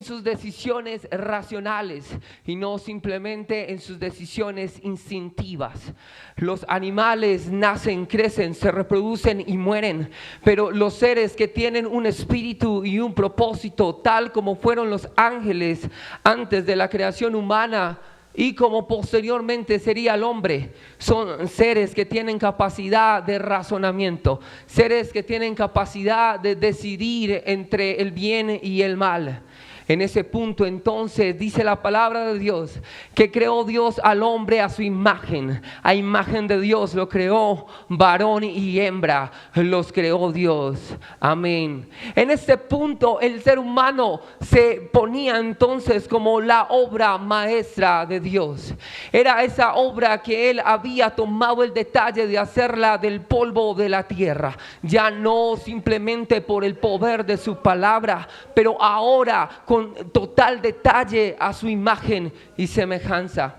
sus decisiones racionales y no simplemente en sus decisiones instintivas. Los animales nacen, crecen, se reproducen y mueren, pero los seres que tienen un espíritu y un propósito, tal como fueron los ángeles antes de la creación humana y como posteriormente sería el hombre, son seres que tienen capacidad de razonamiento, seres que tienen capacidad de decidir entre el bien y el mal. En ese punto entonces dice la palabra de Dios que creó Dios al hombre a su imagen. A imagen de Dios lo creó, varón y hembra los creó Dios. Amén. En este punto el ser humano se ponía entonces como la obra maestra de Dios. Era esa obra que Él había tomado el detalle de hacerla del polvo de la tierra. Ya no simplemente por el poder de su palabra, pero ahora con total detalle a su imagen y semejanza.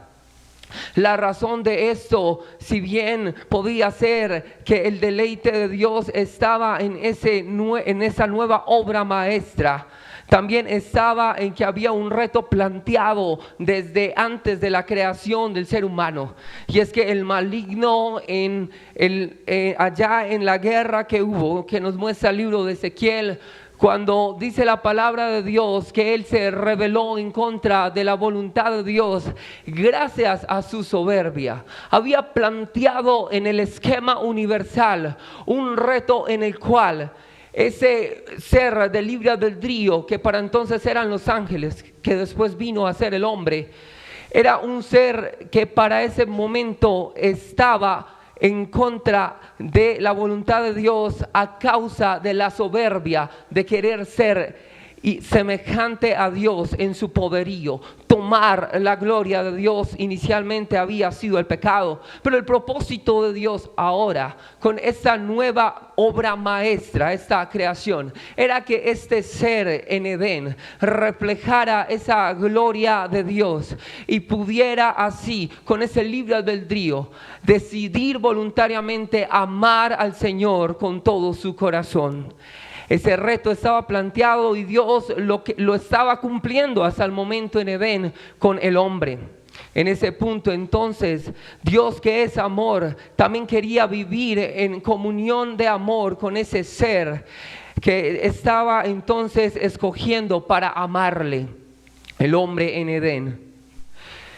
La razón de esto, si bien podía ser que el deleite de Dios estaba en esa nueva obra maestra, también estaba en que había un reto planteado desde antes de la creación del ser humano. Y es que el maligno allá en la guerra que hubo, que nos muestra el libro de Ezequiel, cuando dice la palabra de Dios que él se rebeló en contra de la voluntad de Dios, gracias a su soberbia, había planteado en el esquema universal un reto en el cual ese ser de libre albedrío, que para entonces eran los ángeles, que después vino a ser el hombre, era un ser que para ese momento estaba en contra de la voluntad de Dios a causa de la soberbia de querer ser semejante a Dios en su poderío. Tomar la gloria de Dios inicialmente había sido el pecado, pero el propósito de Dios ahora con esta nueva obra maestra, esta creación, era que este ser en Edén reflejara esa gloria de Dios y pudiera así, con ese libre albedrío, decidir voluntariamente amar al Señor con todo su corazón. Ese reto estaba planteado y Dios lo estaba cumpliendo hasta el momento en Edén con el hombre. En ese punto entonces Dios, que es amor, también quería vivir en comunión de amor con ese ser que estaba entonces escogiendo para amarle, el hombre en Edén.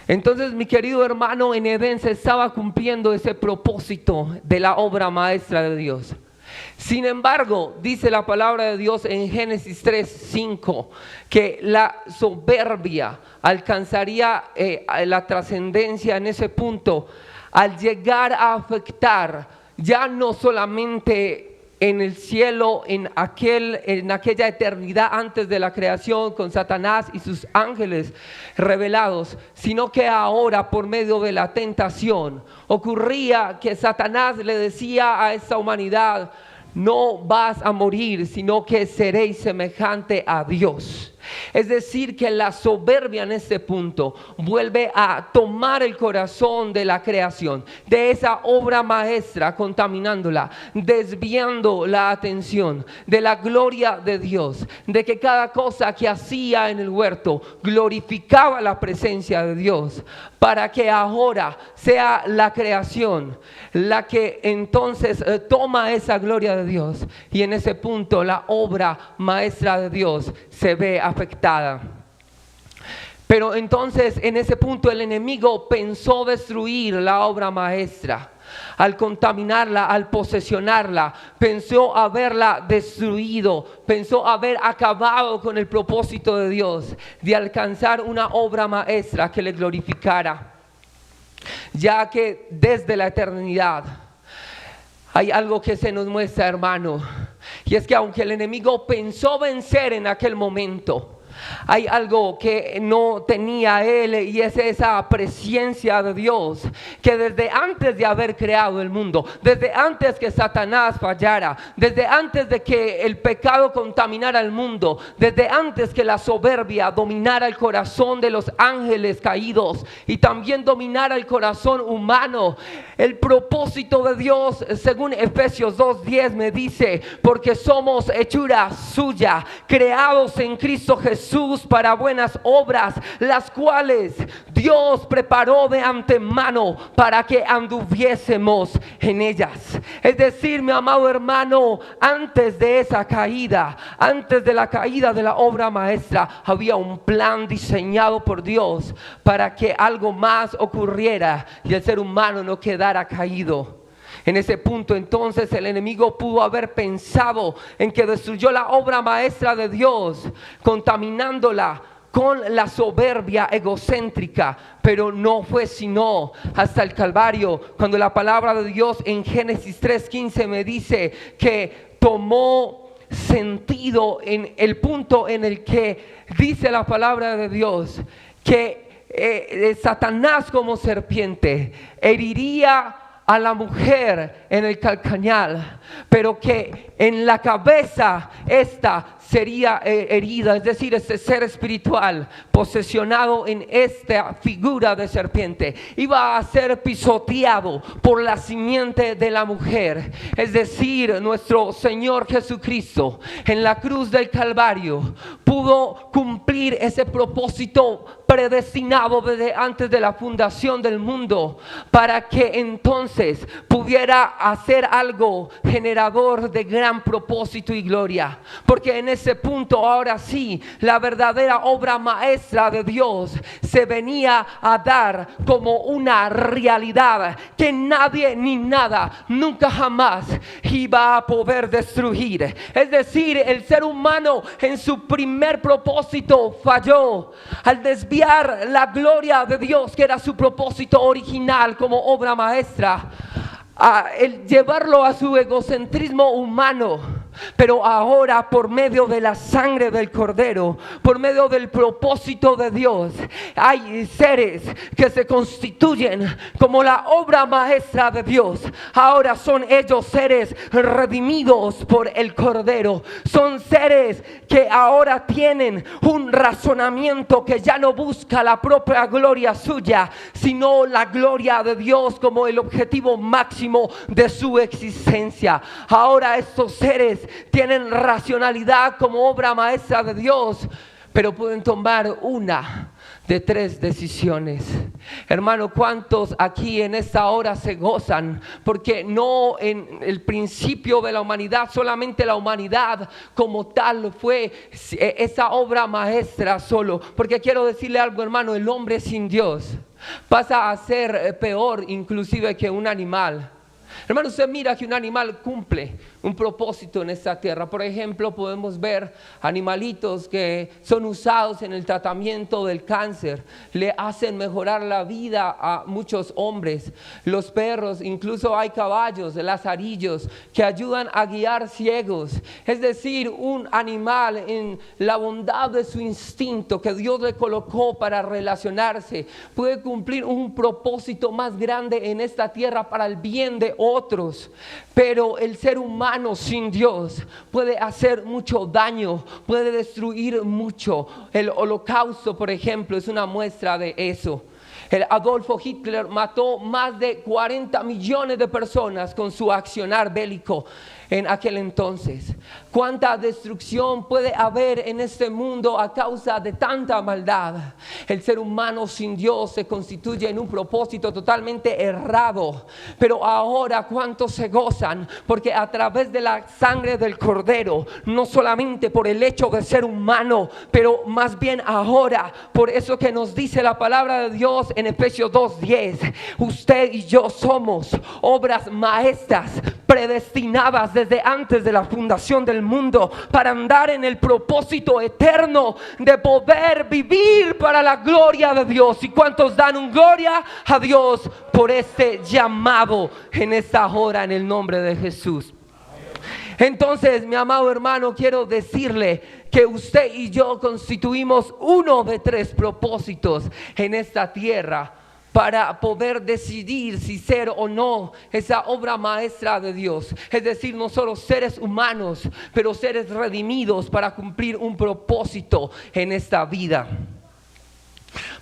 Entonces, mi querido hermano, en Edén se estaba cumpliendo ese propósito de la obra maestra de Dios. Sin embargo, dice la palabra de Dios en Génesis 3:5 que la soberbia alcanzaría la trascendencia en ese punto al llegar a afectar ya no solamente en el cielo, en aquella eternidad antes de la creación con Satanás y sus ángeles revelados, sino que ahora por medio de la tentación ocurría que Satanás le decía a esta humanidad: no vas a morir, sino que seréis semejante a Dios. Es decir, que la soberbia en este punto vuelve a tomar el corazón de la creación, de esa obra maestra, contaminándola, desviando la atención de la gloria de Dios, de que cada cosa que hacía en el huerto glorificaba la presencia de Dios, para que ahora sea la creación la que entonces toma esa gloria de Dios, y en ese punto la obra maestra de Dios se ve afectada. Pero entonces en ese punto el enemigo pensó destruir la obra maestra. Al contaminarla, al posesionarla, pensó haberla destruido, pensó haber acabado con el propósito de Dios de alcanzar una obra maestra que le glorificara. Ya que desde la eternidad hay algo que se nos muestra, hermano, y es que aunque el enemigo pensó vencer en aquel momento, hay algo que no tenía él, y es esa presencia de Dios que desde antes de haber creado el mundo, desde antes que Satanás fallara, desde antes de que el pecado contaminara el mundo, desde antes que la soberbia dominara el corazón de los ángeles caídos y también dominara el corazón humano, el propósito de Dios, según Efesios 2:10 me dice: porque somos hechura suya, creados en Cristo Jesús Jesús para buenas obras, las cuales Dios preparó de antemano para que anduviésemos en ellas. Es decir, mi amado hermano, antes de esa caída, antes de la caída de la obra maestra, había un plan diseñado por Dios para que algo más ocurriera y el ser humano no quedara caído. En ese punto entonces el enemigo pudo haber pensado en que destruyó la obra maestra de Dios, contaminándola con la soberbia egocéntrica, pero no fue sino hasta el Calvario, cuando la palabra de Dios en Génesis 3:15 me dice que tomó sentido en el punto en el que dice la palabra de Dios que Satanás como serpiente heriría a la mujer en el calcañal, pero que en la cabeza esta sería herida, es decir, este ser espiritual posesionado en esta figura de serpiente iba a ser pisoteado por la simiente de la mujer, es decir, nuestro Señor Jesucristo en la cruz del Calvario pudo cumplir ese propósito predestinado desde antes de la fundación del mundo, para que entonces pudiera hacer algo generador de gran propósito y gloria. Porque en ese punto, ahora sí, la verdadera obra maestra de Dios se venía a dar como una realidad que nadie ni nada nunca jamás iba a poder destruir. Es decir, el ser humano en su primer propósito falló al desviar la gloria de Dios, que era su propósito original como obra maestra, el llevarlo a su egocentrismo humano. Pero ahora, por medio de la sangre del Cordero, por medio del propósito de Dios, hay seres que se constituyen como la obra maestra de Dios. Ahora son ellos seres redimidos por el Cordero. Son seres que ahora tienen un razonamiento que ya no busca la propia gloria suya, sino la gloria de Dios como el objetivo máximo de su existencia. Ahora estos seres tienen racionalidad como obra maestra de Dios, pero pueden tomar una de tres decisiones. Hermano, ¿cuántos aquí en esta hora se gozan? Porque no en el principio de la humanidad, solamente la humanidad como tal fue esa obra maestra solo. Porque quiero decirle algo, hermano, el hombre sin Dios pasa a ser peor inclusive que un animal. Hermano, usted mira que un animal cumple un propósito en esta tierra. Por ejemplo, podemos ver animalitos que son usados en el tratamiento del cáncer, le hacen mejorar la vida a muchos hombres. Los perros, incluso hay caballos, lazarillos que ayudan a guiar ciegos. Es decir, un animal en la bondad de su instinto que Dios le colocó para relacionarse, puede cumplir un propósito más grande en esta tierra para el bien de otros. Pero el ser humano sin Dios puede hacer mucho daño, puede destruir mucho. El Holocausto, por ejemplo, es una muestra de eso. El Adolfo Hitler mató más de 40 millones de personas con su accionar bélico en aquel entonces. ¿Cuánta destrucción puede haber en este mundo a causa de tanta maldad? El ser humano sin Dios se constituye en un propósito totalmente errado. Pero ahora, ¿cuántos se gozan? Porque a través de la sangre del Cordero, no solamente por el hecho de ser humano, pero más bien ahora, por eso que nos dice la palabra de Dios en Efesios 2:10, usted y yo somos obras maestras predestinadas desde antes de la fundación del mundo para andar en el propósito eterno de poder vivir para la gloria de Dios. ¿Y cuántos dan un gloria a Dios por este llamado en esta hora en el nombre de Jesús? Entonces, mi amado hermano, quiero decirle que usted y yo constituimos uno de tres propósitos en esta tierra para poder decidir si ser o no esa obra maestra de Dios. Es decir, no solo seres humanos, pero seres redimidos para cumplir un propósito en esta vida.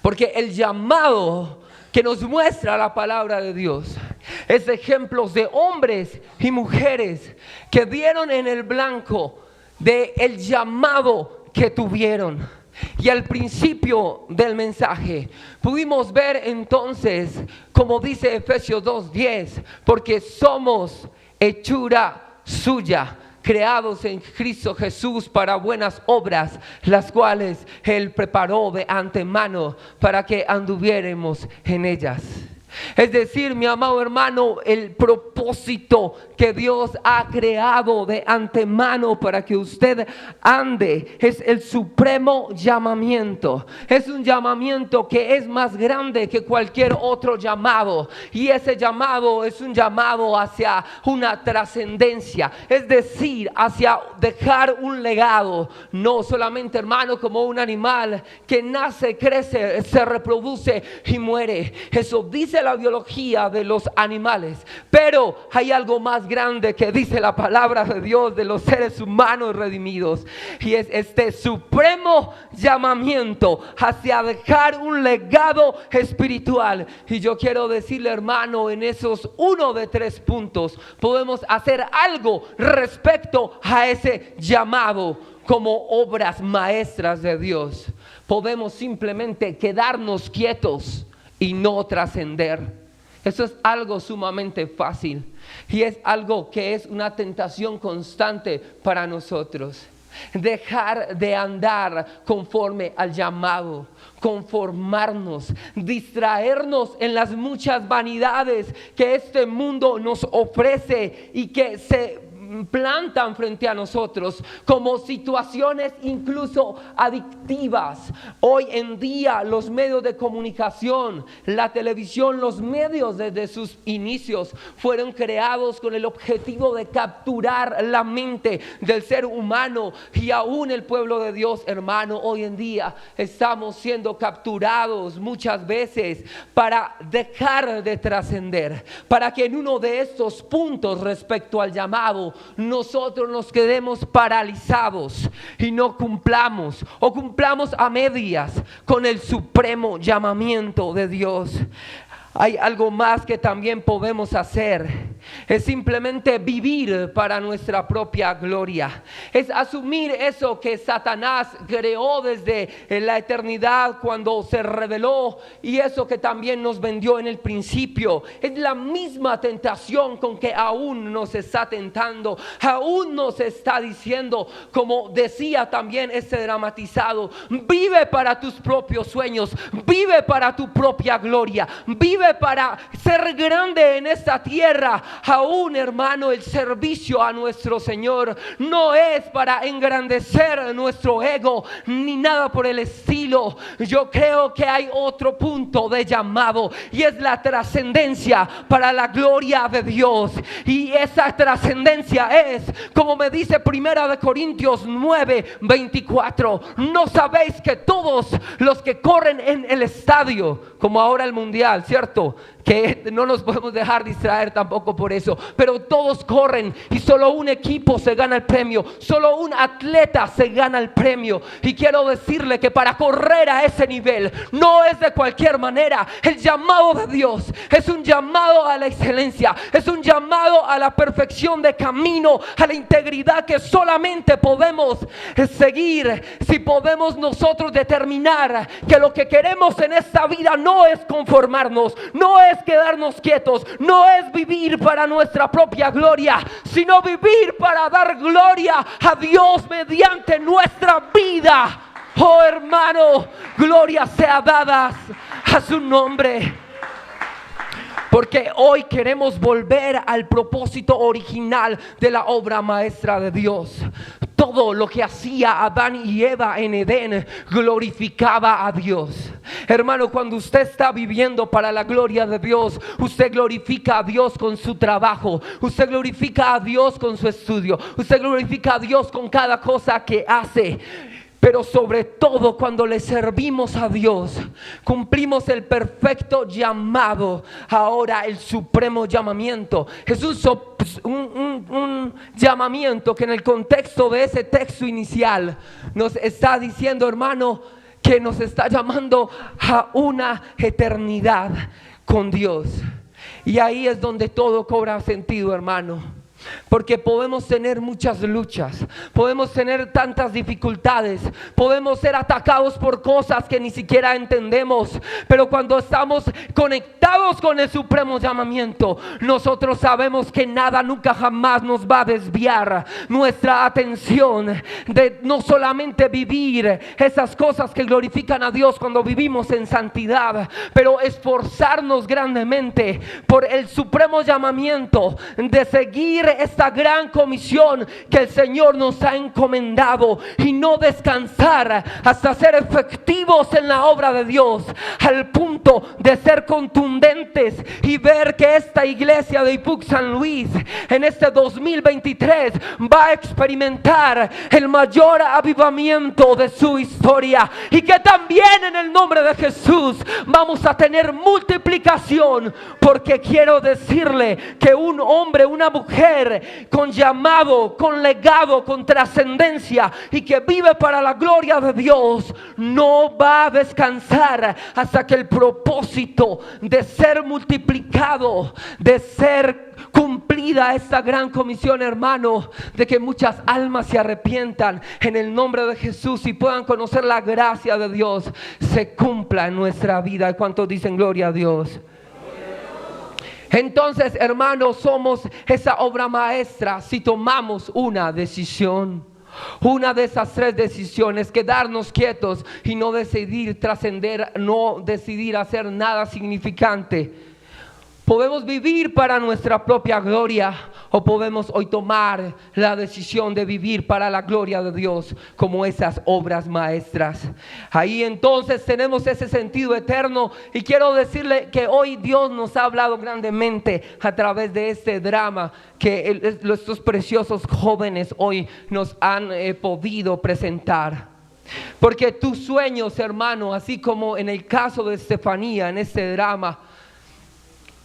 Porque el llamado que nos muestra la palabra de Dios es ejemplos de hombres y mujeres que dieron en el blanco de el llamado que tuvieron. Y al principio del mensaje pudimos ver entonces, como dice Efesios 2:10, porque somos hechura suya, creados en Cristo Jesús para buenas obras, las cuales Él preparó de antemano para que anduviéramos en ellas. Es decir, mi amado hermano, el propósito que Dios ha creado de antemano para que usted ande es el supremo llamamiento. Es un llamamiento que es más grande que cualquier otro llamado, y ese llamado es un llamado hacia una trascendencia, es decir, hacia dejar un legado. No solamente, hermano, como un animal que nace, crece, se reproduce y muere. Eso dice la biología de los animales, pero hay algo más grande que dice la palabra de Dios de los seres humanos redimidos, y es este supremo llamamiento hacia dejar un legado espiritual. Y yo quiero decirle, hermano, en esos 1 de 3 puntos podemos hacer algo respecto a ese llamado. Como obras maestras de Dios, podemos simplemente quedarnos quietos y no trascender. Eso es algo sumamente fácil, y es algo que es una tentación constante para nosotros. Dejar de andar conforme al llamado, conformarnos, distraernos en las muchas vanidades que este mundo nos ofrece y que se plantan frente a nosotros como situaciones incluso adictivas. Hoy en día los medios de comunicación, la televisión, los medios desde sus inicios fueron creados con el objetivo de capturar la mente del ser humano, y aún el pueblo de Dios, hermano, hoy en día estamos siendo capturados muchas veces para dejar de trascender, para que en uno de estos puntos respecto al llamado nosotros nos quedemos paralizados y no cumplamos, o cumplamos a medias con el supremo llamamiento de Dios. Hay algo más que también podemos hacer, es simplemente vivir para nuestra propia gloria. Es asumir eso que Satanás creó desde la eternidad cuando se rebeló, y eso que también nos vendió en el principio. Es la misma tentación con que aún nos está tentando, aún nos está diciendo, como decía también ese dramatizado: vive para tus propios sueños, vive para tu propia gloria, vive para ser grande en esta tierra. Aún, hermano, el servicio a nuestro Señor no es para engrandecer nuestro ego ni nada por el estilo. Yo creo que hay otro punto de llamado, y es la trascendencia para la gloria de Dios. Y esa trascendencia es, como me dice 1 Corintios 9:24, ¿no sabéis que todos los que corren en el estadio, como ahora el mundial, cierto, que no nos podemos dejar distraer tampoco por eso, pero todos corren y solo un equipo se gana el premio, solo un atleta se gana el premio? Y quiero decirle que para correr a ese nivel no es de cualquier manera. El llamado de Dios es un llamado a la excelencia, es un llamado a la perfección de camino, a la integridad que solamente podemos seguir si podemos nosotros determinar que lo que queremos en esta vida no es conformarnos, no es quedarnos quietos, no es vivir para nuestra propia gloria, sino vivir para dar gloria a Dios mediante nuestra vida. Oh, hermano, gloria sea dada a su nombre. Porque hoy queremos volver al propósito original de la obra maestra de Dios. Todo lo que hacía Adán y Eva en Edén glorificaba a Dios. Hermano, cuando usted está viviendo para la gloria de Dios, usted glorifica a Dios con su trabajo, usted glorifica a Dios con su estudio, usted glorifica a Dios con cada cosa que hace. Pero sobre todo, cuando le servimos a Dios, cumplimos el perfecto llamado. Ahora el supremo llamamiento es un llamamiento que en el contexto de ese texto inicial nos está diciendo, hermano, que nos está llamando a una eternidad con Dios. Y ahí es donde todo cobra sentido, hermano. Porque podemos tener muchas luchas, podemos tener tantas dificultades, podemos ser atacados por cosas que ni siquiera entendemos. Pero cuando estamos conectados con el supremo llamamiento, nosotros sabemos que nada, nunca jamás nos va a desviar nuestra atención de no solamente vivir esas cosas que glorifican a Dios cuando vivimos en santidad, pero esforzarnos grandemente por el supremo llamamiento de seguir esta gran comisión que el Señor nos ha encomendado y no descansar hasta ser efectivos en la obra de Dios, al punto de ser contundentes y ver que esta iglesia de IPUC San Luis en este 2023 va a experimentar el mayor avivamiento de su historia, y que también en el nombre de Jesús vamos a tener multiplicación, porque quiero decirle que un hombre, una mujer con llamado, con legado, con trascendencia y que vive para la gloria de Dios, no va a descansar hasta que el propósito de ser multiplicado, de ser cumplida esta gran comisión, hermano, de que muchas almas se arrepientan en el nombre de Jesús y puedan conocer la gracia de Dios, se cumpla en nuestra vida. ¿Cuántos dicen gloria a Dios? Entonces, hermanos, somos esa obra maestra si tomamos una decisión. Una de esas 3 decisiones: quedarnos quietos y no decidir trascender, no decidir hacer nada significante. Podemos vivir para nuestra propia gloria, o podemos hoy tomar la decisión de vivir para la gloria de Dios, como esas obras maestras. Ahí entonces tenemos ese sentido eterno, y quiero decirle que hoy Dios nos ha hablado grandemente a través de este drama que estos preciosos jóvenes hoy nos han podido presentar. Porque tus sueños, hermano, así como en el caso de Estefanía en este drama,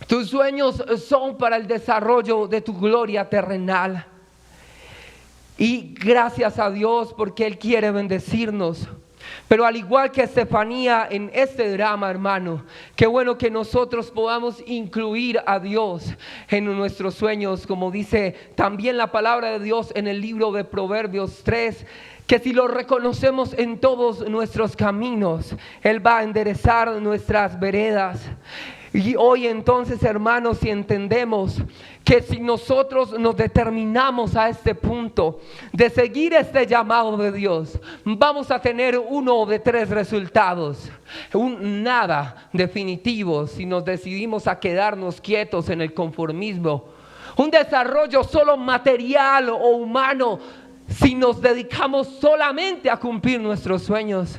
tus sueños son para el desarrollo de tu gloria terrenal. Y gracias a Dios, porque Él quiere bendecirnos. Pero al igual que Estefanía en este drama, hermano, qué bueno que nosotros podamos incluir a Dios en nuestros sueños, como dice también la palabra de Dios en el libro de Proverbios 3, que si lo reconocemos en todos nuestros caminos, Él va a enderezar nuestras veredas. Y hoy entonces, hermanos, si entendemos que si nosotros nos determinamos a este punto de seguir este llamado de Dios, vamos a tener uno de 3 resultados. Un nada definitivo si nos decidimos a quedarnos quietos en el conformismo. Un desarrollo solo material o humano si nos dedicamos solamente a cumplir nuestros sueños.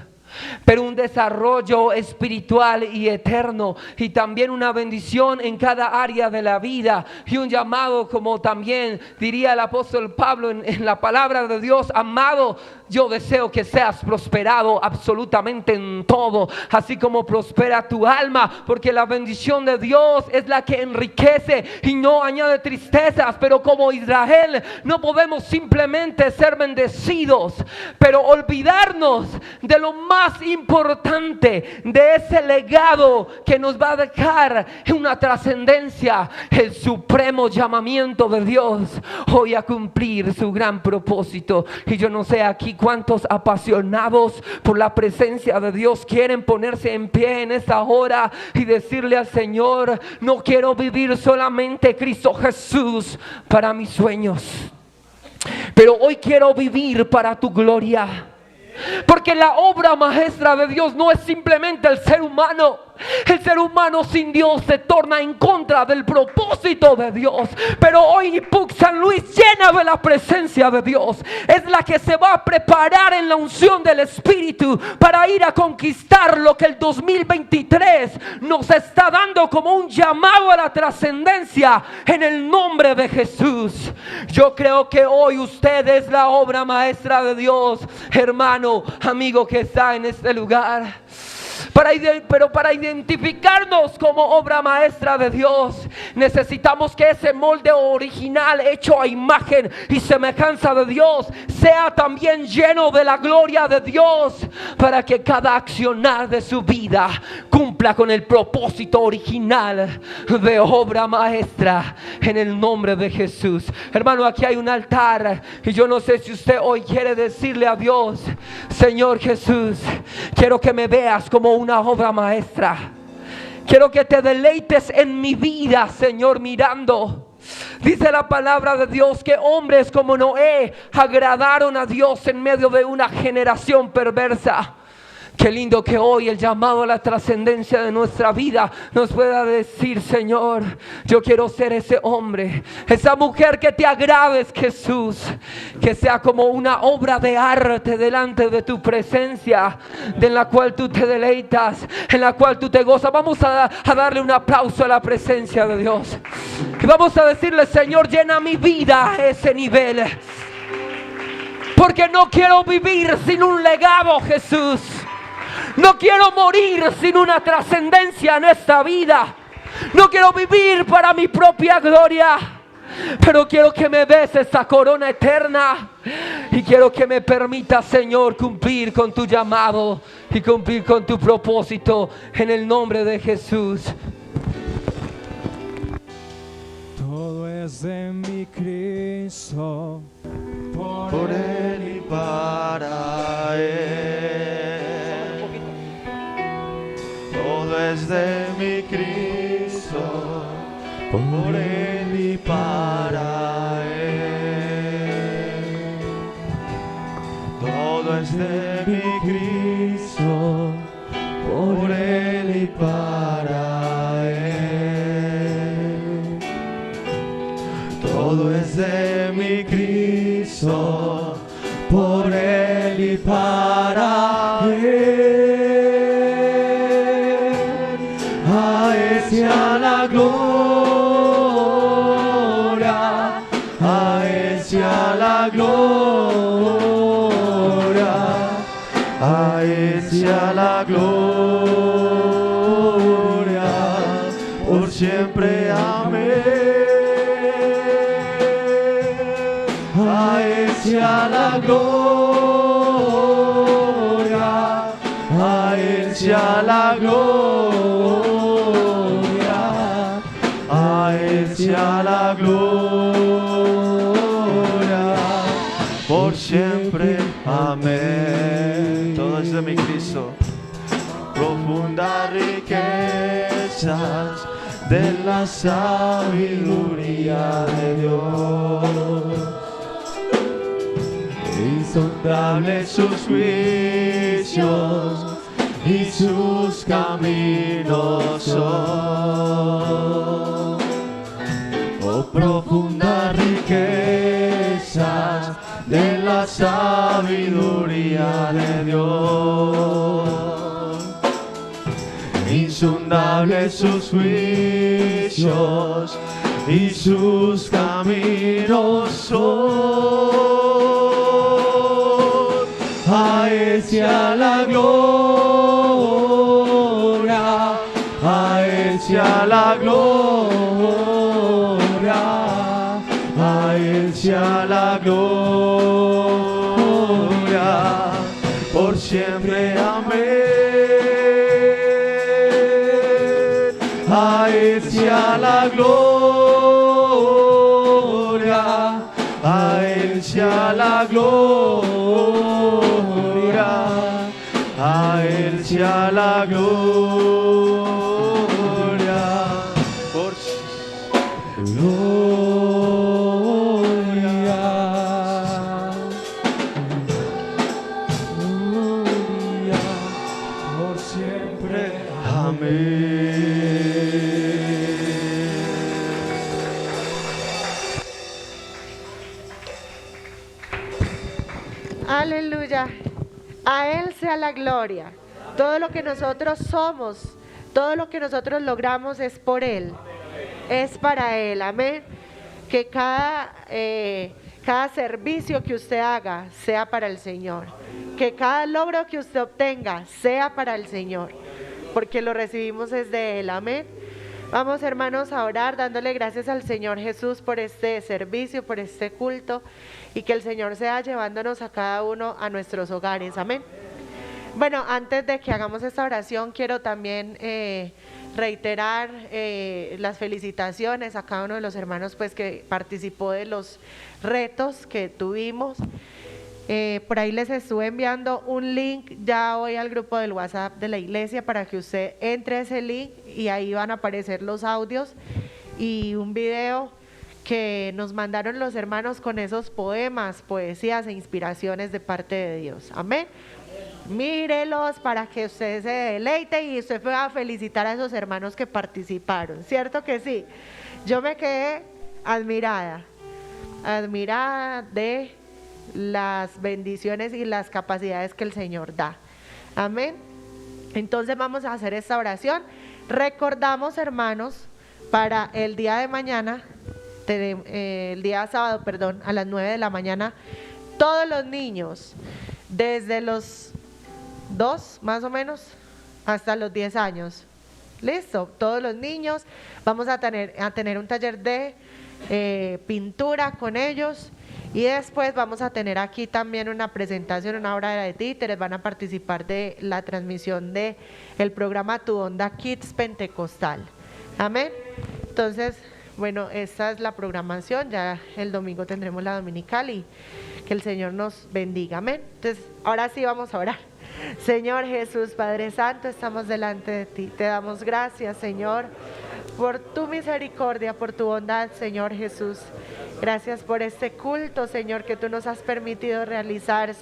Pero un desarrollo espiritual y eterno, y también una bendición en cada área de la vida, y un llamado, como también diría el apóstol Pablo en la palabra de Dios: amado, yo deseo que seas prosperado absolutamente en todo, así como prospera tu alma, porque la bendición de Dios es la que enriquece y no añade tristezas. Pero como Israel no podemos simplemente ser bendecidos, pero olvidarnos de lo más importante, de ese legado que nos va a dejar una trascendencia, el supremo llamamiento de Dios hoy a cumplir su gran propósito. Y yo no sé aquí cuántos apasionados por la presencia de Dios quieren ponerse en pie en esta hora y decirle al Señor: no quiero vivir solamente, Cristo Jesús, para mis sueños, pero hoy quiero vivir para tu gloria. Porque la obra maestra de Dios no es simplemente el ser humano. El ser humano sin Dios se torna en contra del propósito de Dios. Pero hoy IPUC San Luis, llena de la presencia de Dios, es la que se va a preparar en la unción del Espíritu para ir a conquistar lo que el 2023 nos está dando como un llamado a la trascendencia en el nombre de Jesús. Yo creo que hoy usted es la obra maestra de Dios, hermano, amigo que está en este lugar. pero para identificarnos como obra maestra de Dios, necesitamos que ese molde original hecho a imagen y semejanza de Dios sea también lleno de la gloria de Dios, para que cada accionar de su vida cumpla con el propósito original de obra maestra, en el nombre de Jesús. Hermano, aquí hay un altar y yo no sé si usted hoy quiere decirle a Dios: Señor Jesús, quiero que me veas como una obra maestra. Quiero que te deleites en mi vida, Señor, mirando. Dice la palabra de Dios que hombres como Noé agradaron a Dios en medio de una generación perversa. Qué lindo que hoy el llamado a la trascendencia de nuestra vida nos pueda decir: Señor, yo quiero ser ese hombre, esa mujer que te agrades, Jesús. Que sea como una obra de arte delante de tu presencia, de la cual tú te deleitas, en la cual tú te gozas. Vamos a darle un aplauso a la presencia de Dios. Y vamos a decirle: Señor, llena mi vida a ese nivel. Porque no quiero vivir sin un legado, Jesús. No quiero morir sin una trascendencia en esta vida. No quiero vivir para mi propia gloria, pero quiero que me des esa corona eterna. Y quiero que me permita, Señor, cumplir con tu llamado y cumplir con tu propósito, en el nombre de Jesús. Todo es de mi Cristo, por Él y para Él. Todo es de mi Cristo, por Él y para Él. Todo es de mi Cristo, por Él y para Él. Todo es de mi Cristo, por Él y para Él. A Él sea la gloria, a Él sea la gloria, a Él sea la gloria, por siempre. Amén. A Él sea la gloria, a Él sea la gloria, a Él sea la gloria, por siempre. Amén. Todo es de mi Cristo. Profundas riquezas de la sabiduría de Dios, insondables sus juicios y sus caminos son. Oh, profundas riquezas de la sabiduría de Dios, insondables sus juicios y sus caminos son. A Él sea la gloria, a Él sea la gloria, a Él sea la gloria, por siempre. Amén. A Él sea la gloria, a Él sea la gloria, a Él sea la gloria, por gloria, gloria, por siempre. Amén. Aleluya. A Él sea la gloria. Todo lo que nosotros somos, todo lo que nosotros logramos es por Él. Es para Él. Amén. Que cada servicio que usted haga sea para el Señor. Que cada logro que usted obtenga sea para el Señor. porque lo recibimos es de Él. Amén. Vamos, hermanos, a orar dándole gracias al Señor Jesús por este servicio, por este culto, y que el Señor sea llevándonos a cada uno a nuestros hogares. Amén. Bueno, antes de que hagamos esta oración, quiero también reiterar las felicitaciones a cada uno de los hermanos pues que participó de los retos que tuvimos. Por ahí les estuve enviando un link ya hoy al grupo del WhatsApp de la iglesia para que usted entre a ese link y ahí van a aparecer los audios y un video que nos mandaron los hermanos con esos poemas, poesías e inspiraciones de parte de Dios. Amén. Mírelos para que usted se deleite y usted pueda felicitar a esos hermanos que participaron. ¿Cierto que sí? Yo me quedé admirada de las bendiciones y las capacidades que el Señor da. Amén. Entonces vamos a hacer esta oración. Recordamos, hermanos, para el día de mañana, el día sábado, perdón, a las 9 de la mañana, todos los niños, desde los 2 más o menos hasta los 10 años. Listo, todos los niños, vamos a tener un taller de pintura con ellos. Y después vamos a tener aquí también una presentación, una obra de títeres, van a participar de la transmisión de el programa Tu Onda Kids Pentecostal. Amén. Entonces, bueno, esta es la programación, ya el domingo tendremos la dominical y que el Señor nos bendiga. Amén. Entonces, ahora sí vamos a orar. Señor Jesús, Padre Santo, estamos delante de ti. Te damos gracias, Señor, por tu misericordia, por tu bondad, Señor Jesús. Gracias por este culto, Señor, que tú nos has permitido realizar,